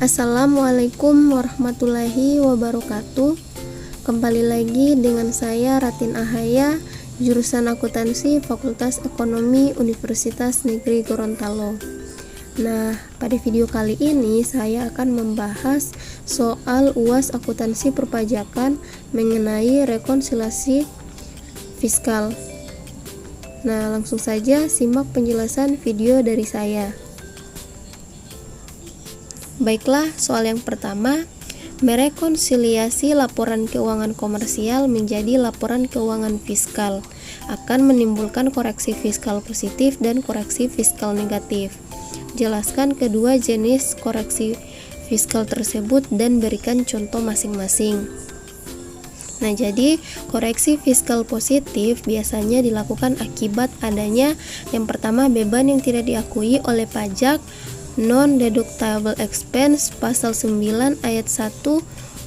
Assalamualaikum warahmatullahi wabarakatuh. Kembali lagi dengan saya Ratin Ahaya, jurusan akuntansi Fakultas Ekonomi Universitas Negeri Gorontalo. Nah, pada video kali ini saya akan membahas soal UAS akuntansi perpajakan mengenai rekonsiliasi fiskal. Nah, langsung saja simak penjelasan video dari saya. Baiklah, soal yang pertama, merekonsiliasi laporan keuangan komersial menjadi laporan keuangan fiskal akan menimbulkan koreksi fiskal positif dan koreksi fiskal negatif. Jelaskan kedua jenis koreksi fiskal tersebut dan berikan contoh masing-masing. Nah, jadi koreksi fiskal positif biasanya dilakukan akibat adanya yang pertama, beban yang tidak diakui oleh pajak non-deductible expense pasal 9 ayat 1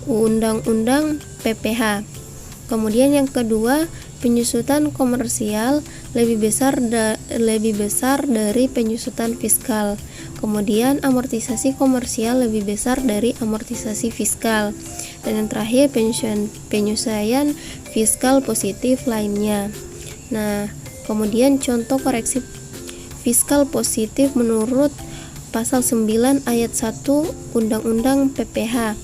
Undang-Undang PPh. Kemudian yang kedua, penyusutan komersial lebih besar dari penyusutan fiskal. Kemudian amortisasi komersial lebih besar dari amortisasi fiskal. Dan yang terakhir, penyusuaian fiskal positif lainnya. Nah, kemudian contoh koreksi fiskal positif menurut pasal 9 ayat 1 Undang-Undang PPh.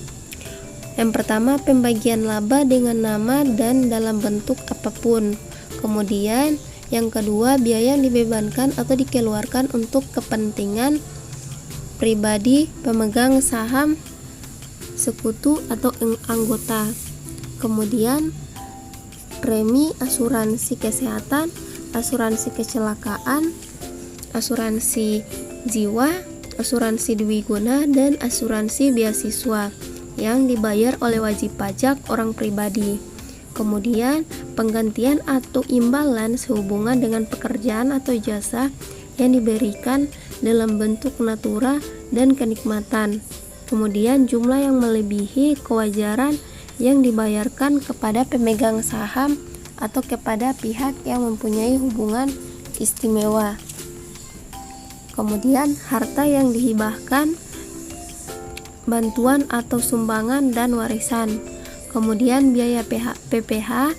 Yang pertama, pembagian laba dengan nama dan dalam bentuk apapun. Kemudian yang kedua, biaya yang dibebankan atau dikeluarkan untuk kepentingan pribadi pemegang saham, sekutu atau anggota. Kemudian premi asuransi kesehatan, asuransi kecelakaan, asuransi jiwa, asuransi dwiguna, dan asuransi beasiswa yang dibayar oleh wajib pajak orang pribadi. Kemudian penggantian atau imbalan sehubungan dengan pekerjaan atau jasa yang diberikan dalam bentuk natura dan kenikmatan. Kemudian jumlah yang melebihi kewajaran yang dibayarkan kepada pemegang saham atau kepada pihak yang mempunyai hubungan istimewa. Kemudian harta yang dihibahkan, bantuan atau sumbangan dan warisan. Kemudian biaya PPh.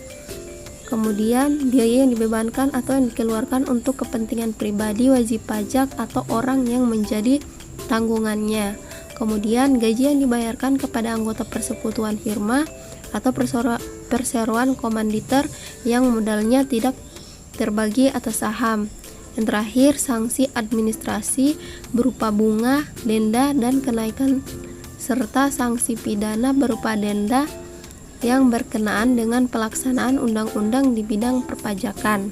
Kemudian biaya yang dibebankan atau yang dikeluarkan untuk kepentingan pribadi wajib pajak atau orang yang menjadi tanggungannya. Kemudian gaji yang dibayarkan kepada anggota persekutuan firma atau perseroan komanditer yang modalnya tidak terbagi atas saham. Yang terakhir, sanksi administrasi berupa bunga, denda, dan kenaikan serta sanksi pidana berupa denda yang berkenaan dengan pelaksanaan undang-undang di bidang perpajakan.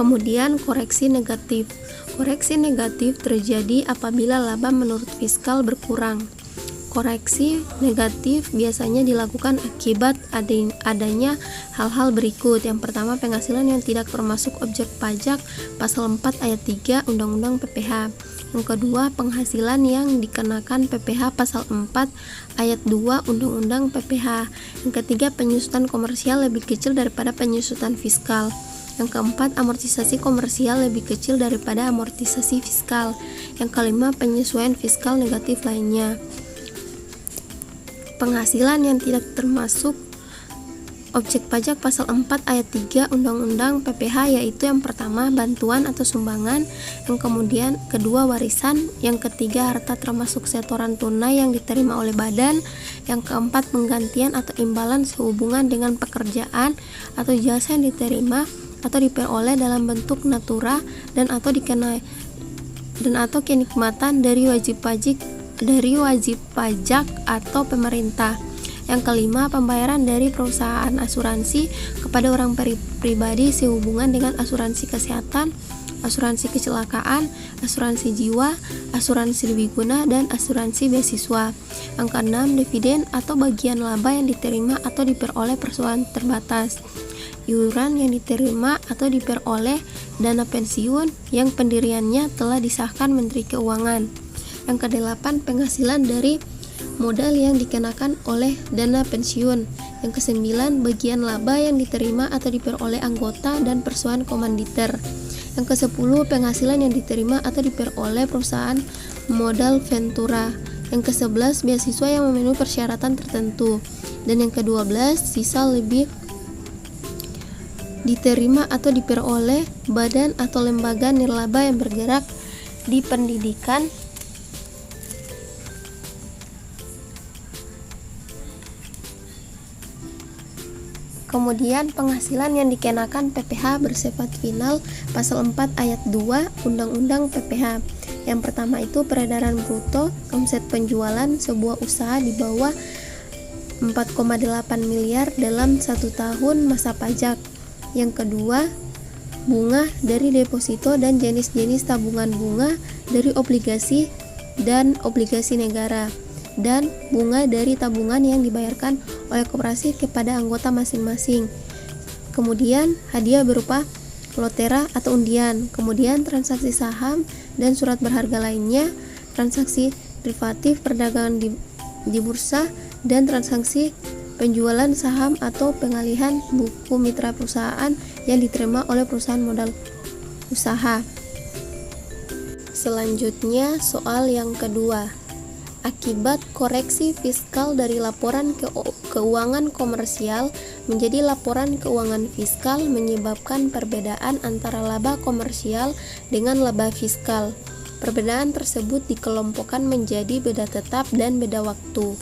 Kemudian koreksi negatif. Koreksi negatif terjadi apabila laba menurut fiskal berkurang. Koreksi negatif biasanya dilakukan akibat adanya hal-hal berikut. Yang pertama, penghasilan yang tidak termasuk objek pajak pasal 4 ayat 3 Undang-Undang PPh. Yang kedua, penghasilan yang dikenakan PPh pasal 4 ayat 2 Undang-Undang PPh. Yang ketiga, penyusutan komersial lebih kecil daripada penyusutan fiskal. Yang keempat, amortisasi komersial lebih kecil daripada amortisasi fiskal. Yang kelima, penyesuaian fiskal negatif lainnya. Penghasilan yang tidak termasuk objek pajak pasal 4 ayat 3 Undang-Undang PPh yaitu yang pertama, bantuan atau sumbangan, yang kemudian kedua, warisan, yang ketiga, harta termasuk setoran tunai yang diterima oleh badan, yang keempat, penggantian atau imbalan sehubungan dengan pekerjaan atau jasa yang diterima atau diperoleh dalam bentuk natura dan atau kenikmatan dari wajib pajak atau pemerintah. Yang kelima, pembayaran dari perusahaan asuransi kepada orang pribadi sehubungan dengan asuransi kesehatan, asuransi kecelakaan, asuransi jiwa, asuransi dwiguna, dan asuransi beasiswa. Yang keenam, dividen atau bagian laba yang diterima atau diperoleh perusahaan terbatas. Iuran yang diterima atau diperoleh dana pensiun yang pendiriannya telah disahkan Menteri Keuangan. Yang kedelapan, penghasilan dari modal yang dikenakan oleh dana pensiun. Yang kesembilan, bagian laba yang diterima atau diperoleh anggota dan perseroan komanditer. Yang ke-10, penghasilan yang diterima atau diperoleh perusahaan modal ventura. Yang ke-11, beasiswa yang memenuhi persyaratan tertentu. Dan yang ke-12, sisa lebih diterima atau diperoleh badan atau lembaga nirlaba yang bergerak di pendidikan Kemudian penghasilan yang dikenakan PPh bersifat final pasal 4 ayat 2 Undang-Undang PPh. Yang pertama itu peredaran bruto, omset penjualan sebuah usaha di bawah 4,8 miliar dalam 1 tahun masa pajak. Yang kedua, bunga dari deposito dan jenis-jenis tabungan bunga dari obligasi dan obligasi negara, dan bunga dari tabungan yang dibayarkan oleh koperasi kepada anggota masing-masing. Kemudian hadiah berupa lotera atau undian. Kemudian transaksi saham dan surat berharga lainnya, transaksi derivatif perdagangan di bursa, dan transaksi penjualan saham atau pengalihan buku mitra perusahaan yang diterima oleh perusahaan modal usaha. Selanjutnya soal yang kedua. Akibat koreksi fiskal dari laporan keuangan komersial menjadi laporan keuangan fiskal menyebabkan perbedaan antara laba komersial dengan laba fiskal. Perbedaan tersebut dikelompokkan menjadi beda tetap dan beda waktu.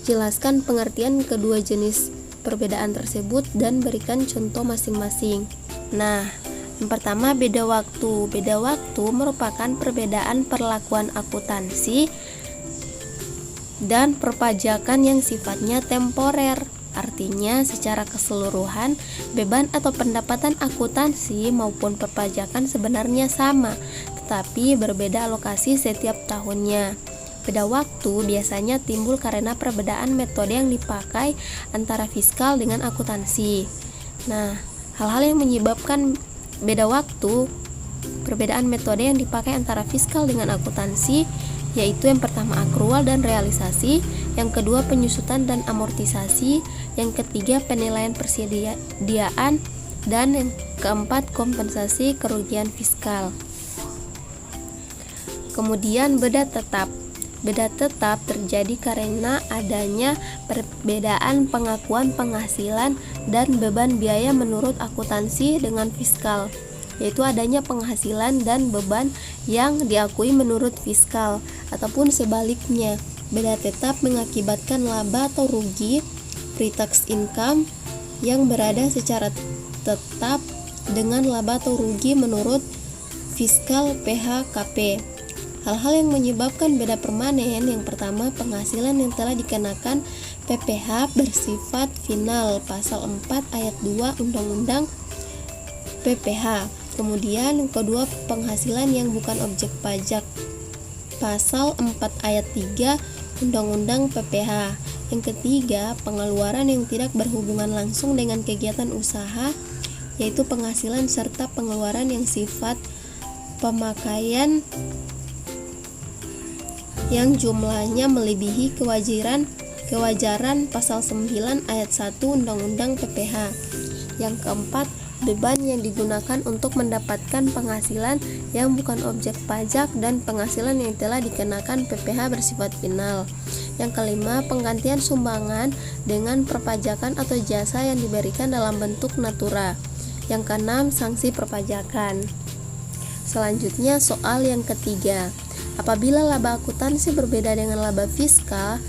Jelaskan pengertian kedua jenis perbedaan tersebut dan berikan contoh masing-masing. Nah, yang pertama beda waktu. Beda waktu merupakan perbedaan perlakuan akuntansi dan perpajakan yang sifatnya temporer. Artinya secara keseluruhan beban atau pendapatan akuntansi maupun perpajakan sebenarnya sama, tetapi berbeda alokasi setiap tahunnya. Beda waktu biasanya timbul karena perbedaan metode yang dipakai antara fiskal dengan akuntansi. Nah, hal-hal yang menyebabkan beda waktu, perbedaan metode yang dipakai antara fiskal dengan akuntansi, yaitu yang pertama akrual dan realisasi, yang kedua penyusutan dan amortisasi, yang ketiga penilaian persediaan, dan yang keempat kompensasi kerugian fiskal. Kemudian beda tetap. Beda tetap terjadi karena adanya perbedaan pengakuan penghasilan dan beban biaya menurut akuntansi dengan fiskal, yaitu adanya penghasilan dan beban yang diakui menurut fiskal, ataupun sebaliknya. Beda tetap mengakibatkan laba atau rugi pre-tax income yang berada secara tetap dengan laba atau rugi menurut fiskal PHKP. Hal-hal yang menyebabkan beda permanen, yang pertama penghasilan yang telah dikenakan PPh bersifat final pasal 4 ayat 2 Undang-Undang PPh. Kemudian yang kedua penghasilan yang bukan objek pajak pasal 4 ayat 3 Undang-Undang PPh. Yang ketiga pengeluaran yang tidak berhubungan langsung dengan kegiatan usaha, yaitu penghasilan serta pengeluaran yang sifat pemakaian yang jumlahnya melebihi kewajaran pasal 9 ayat 1 Undang-Undang PPh. Yang keempat, beban yang digunakan untuk mendapatkan penghasilan yang bukan objek pajak dan penghasilan yang telah dikenakan PPh bersifat final. Yang kelima, penggantian sumbangan dengan perpajakan atau jasa yang diberikan dalam bentuk natura. Yang keenam, sanksi perpajakan. Selanjutnya soal yang ketiga. Apabila laba akuntansi berbeda dengan laba fiskal,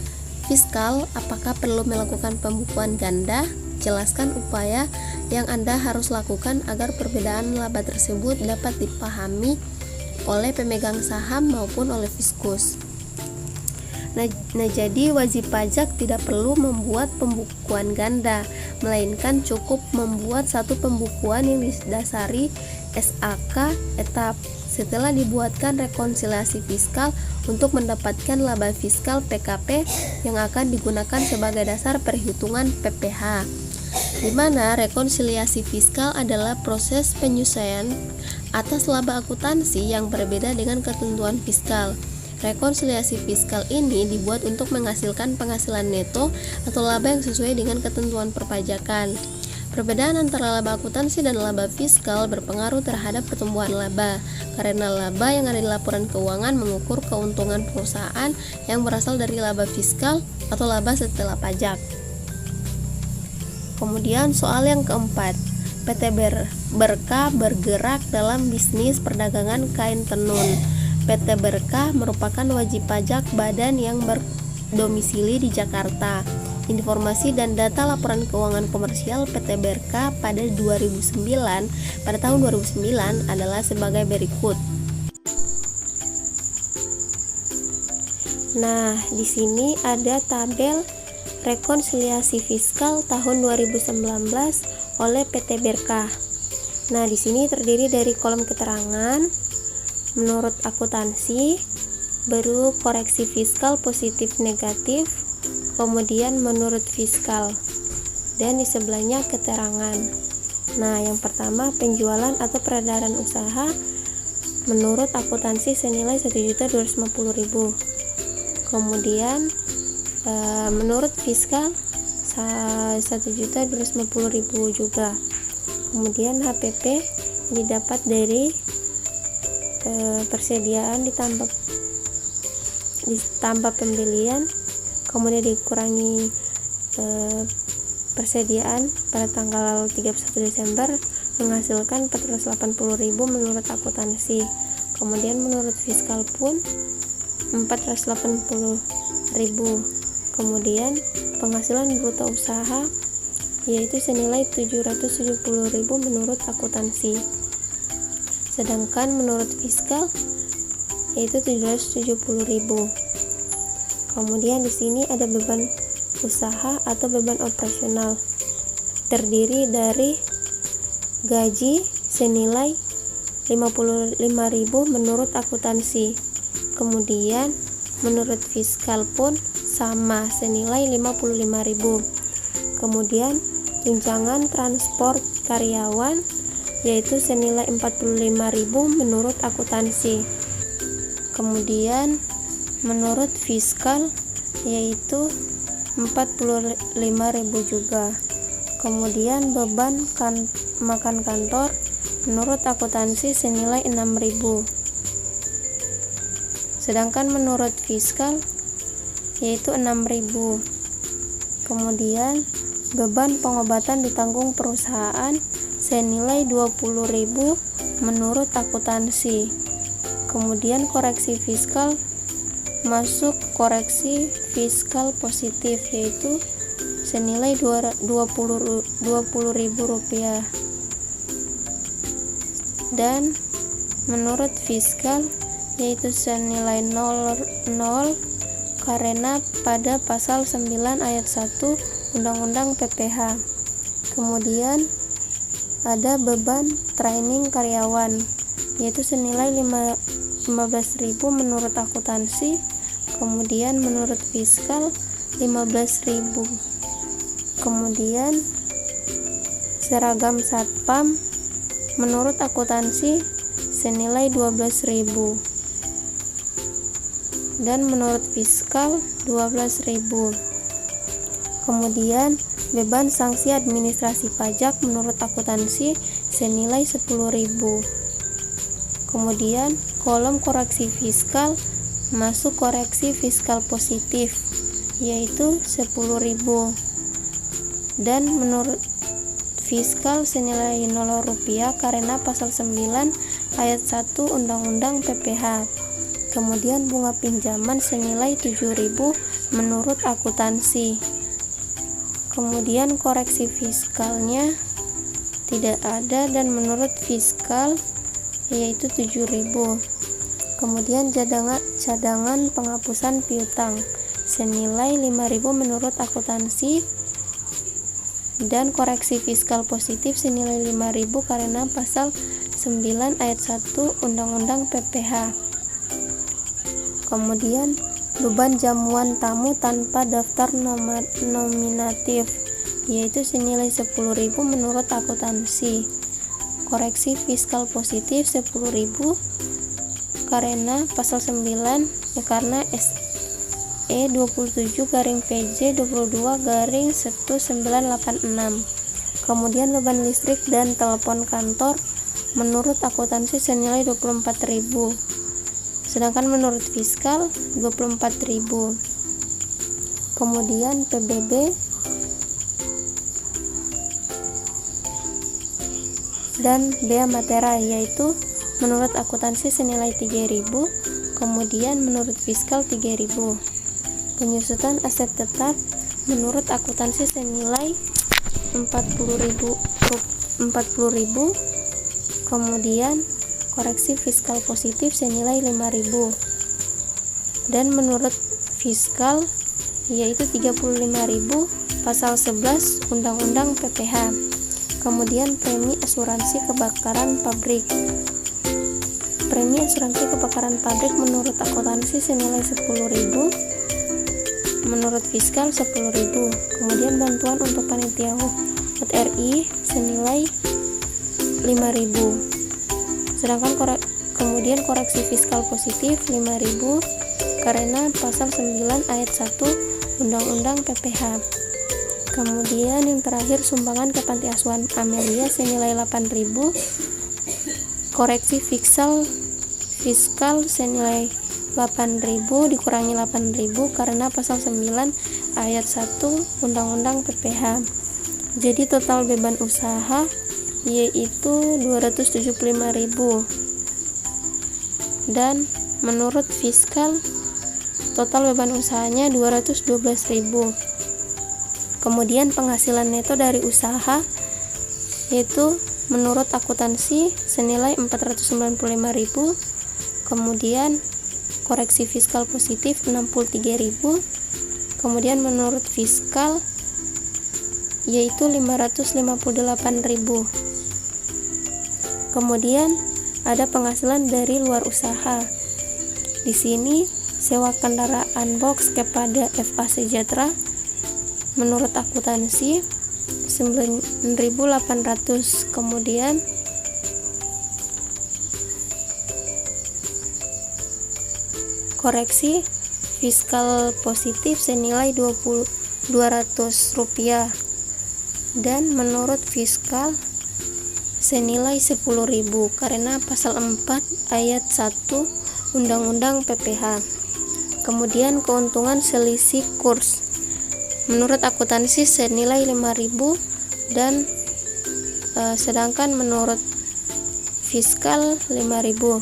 apakah perlu melakukan pembukuan ganda? Jelaskan upaya yang Anda harus lakukan agar perbedaan laba tersebut dapat dipahami oleh pemegang saham maupun oleh fiskus. Nah, jadi wajib pajak tidak perlu membuat pembukuan ganda, melainkan cukup membuat satu pembukuan yang didasari SAK etap. Setelah dibuatkan rekonsiliasi fiskal untuk mendapatkan laba fiskal PKP yang akan digunakan sebagai dasar perhitungan PPh, di mana rekonsiliasi fiskal adalah proses penyesuaian atas laba akuntansi yang berbeda dengan ketentuan fiskal. Rekonsiliasi fiskal ini dibuat untuk menghasilkan penghasilan neto atau laba yang sesuai dengan ketentuan perpajakan. Perbedaan antara laba akuntansi dan laba fiskal berpengaruh terhadap pertumbuhan laba, karena laba yang ada di laporan keuangan mengukur keuntungan perusahaan yang berasal dari laba fiskal atau laba setelah pajak. Kemudian soal yang keempat, PT Berkah bergerak dalam bisnis perdagangan kain tenun. PT Berkah merupakan wajib pajak badan yang berdomisili di Jakarta. Informasi dan data laporan keuangan komersial PT Berkah pada tahun 2009 adalah sebagai berikut. Nah, di sini ada tabel rekonsiliasi fiskal tahun 2019 oleh PT Berkah. Nah, di sini terdiri dari kolom keterangan menurut akuntansi, baru koreksi fiskal positif negatif, kemudian menurut fiskal, dan di sebelahnya keterangan. Nah, yang pertama penjualan atau peredaran usaha menurut akuntansi senilai 1.250.000. Kemudian menurut fiskal 1.250.000 juga. Kemudian HPP didapat dari persediaan ditambah pembelian, kemudian dikurangi persediaan pada tanggal 31 Desember menghasilkan 480.000 menurut akuntansi. Kemudian menurut fiskal pun 480.000. Kemudian penghasilan bruto usaha yaitu senilai 770.000 menurut akuntansi. Sedangkan menurut fiskal yaitu 770.000. Kemudian di sini ada beban usaha atau beban operasional, terdiri dari gaji senilai 55.000 menurut akuntansi. Kemudian menurut fiskal pun sama senilai 55.000. Kemudian tunjangan transport karyawan yaitu senilai 45.000 menurut akuntansi. Kemudian menurut fiskal yaitu 45.000 juga. Kemudian beban makan kantor menurut akuntansi senilai 6.000. Sedangkan menurut fiskal yaitu 6.000. Kemudian beban pengobatan ditanggung perusahaan senilai 20.000 menurut akuntansi. Kemudian koreksi fiskal masuk koreksi fiskal positif yaitu senilai 20.000 rupiah. Dan menurut fiskal yaitu senilai 0 karena pada pasal 9 ayat 1 Undang-Undang PPh. Kemudian ada beban training karyawan yaitu senilai 15.000 menurut akuntansi. Kemudian menurut fiskal 15.000. Kemudian seragam satpam menurut akuntansi senilai 12.000 dan menurut fiskal 12.000. Kemudian beban sanksi administrasi pajak menurut akuntansi senilai 10.000. Kemudian kolom koreksi fiskal masuk koreksi fiskal positif yaitu 10.000 dan menurut fiskal senilai 0 rupiah karena pasal 9 ayat 1 Undang-Undang PPh. Kemudian bunga pinjaman senilai 7.000 menurut akuntansi. Kemudian koreksi fiskalnya tidak ada dan menurut fiskal yaitu 7.000. Kemudian cadangan penghapusan piutang senilai 5.000 menurut akuntansi dan koreksi fiskal positif senilai 5.000 karena pasal 9 ayat 1 Undang-Undang PPh. Kemudian beban jamuan tamu tanpa daftar nominatif yaitu senilai 10.000 menurut akuntansi. Koreksi fiskal positif 10.000 karena pasal 9 karena SE 27 garing PJ 22 garing 1986. Kemudian beban listrik dan telepon kantor menurut akuntansi senilai 24.000, sedangkan menurut fiskal 24.000. Kemudian PBB dan bea matera, yaitu menurut akuntansi senilai 3.000, kemudian menurut fiskal 3.000. Penyusutan aset tetap menurut akuntansi senilai 40.000, kemudian koreksi fiskal positif senilai 5.000, dan menurut fiskal yaitu 35.000 pasal 11 Undang-Undang PPH. Kemudian premi asuransi kebakaran pabrik. Premi asuransi kebakaran pabrik menurut akuntansi senilai 10.000, menurut fiskal 10.000. Kemudian bantuan untuk panitia HUT RI senilai 5.000. Sedangkan kemudian koreksi fiskal positif 5.000 karena pasal 9 ayat 1 Undang-Undang PPH. Kemudian yang terakhir sumbangan ke Panti Asuhan Amelia senilai 8.000. Koreksi fiskal senilai 8.000 dikurangi 8.000 karena pasal 9 ayat 1 Undang-Undang PPH. Jadi total beban usaha yaitu 275.000, dan menurut fiskal total beban usahanya 212.000. Kemudian penghasilan neto dari usaha yaitu menurut akuntansi senilai 495.000, kemudian koreksi fiskal positif 63.000, kemudian menurut fiskal yaitu 558.000. Kemudian ada penghasilan dari luar usaha. Di sini sewa kendaraan box kepada FA Sejahtera menurut akuntansi 9.800. Kemudian koreksi fiskal positif senilai 200 rupiah, dan menurut fiskal senilai 10.000 karena pasal 4 ayat 1 Undang-Undang PPH. Kemudian keuntungan selisih kurs menurut akuntansi senilai 5.000, dan sedangkan menurut fiskal 5.000.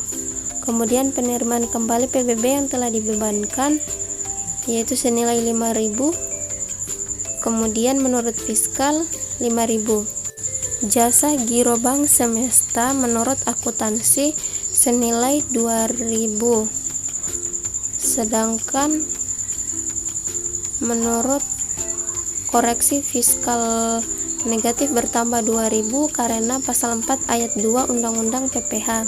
Kemudian penerimaan kembali PBB yang telah dibebankan yaitu senilai 5.000, kemudian menurut fiskal 5.000. Jasa giro bank semesta menurut akuntansi senilai 2.000, sedangkan menurut koreksi fiskal negatif bertambah 2.000 karena pasal 4 ayat 2 Undang-Undang PPH.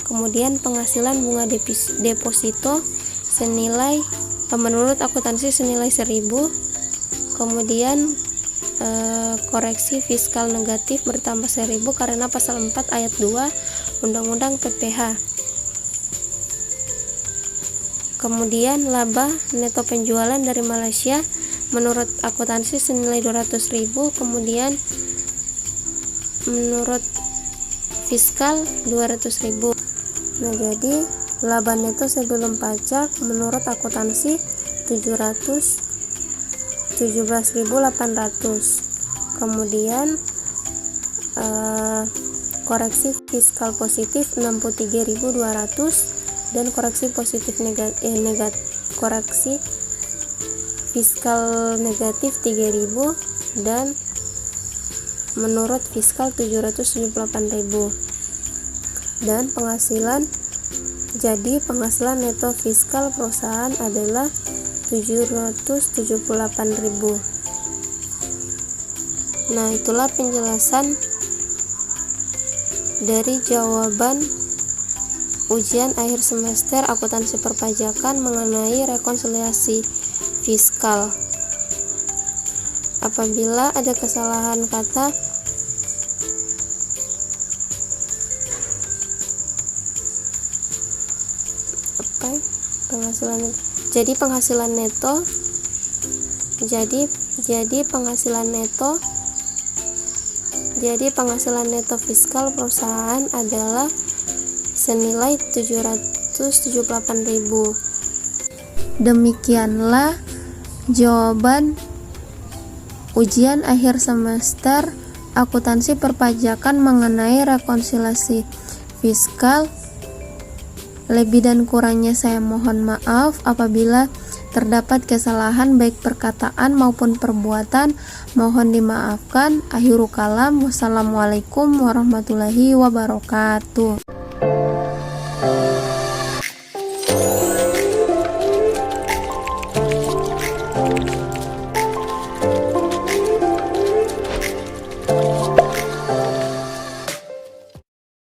Kemudian penghasilan bunga deposito senilai menurut akuntansi senilai 1.000, kemudian koreksi fiskal negatif bertambah 1.000 karena pasal 4 ayat 2 Undang-Undang PPH. Kemudian laba neto penjualan dari Malaysia menurut akuntansi senilai 200.000, kemudian menurut fiskal 200.000. Nah, jadi laba neto sebelum pajak menurut akuntansi 17.800. Kemudian koreksi fiskal positif 63.200, dan koreksi positif koreksi fiskal negatif 3.000, dan menurut fiskal 778.000. Dan penghasilan neto fiskal perusahaan adalah 778.000. Nah, itulah penjelasan dari jawaban ujian akhir semester akuntansi perpajakan mengenai rekonsiliasi fiskal. Apabila ada kesalahan kata penghasilan neto Jadi penghasilan neto fiskal perusahaan adalah senilai 778.000. Demikianlah jawaban ujian akhir semester akuntansi perpajakan mengenai rekonsiliasi fiskal. Lebih dan kurangnya saya mohon maaf apabila terdapat kesalahan baik perkataan maupun perbuatan, mohon dimaafkan. Akhirul kalam, wassalamualaikum warahmatullahi wabarakatuh.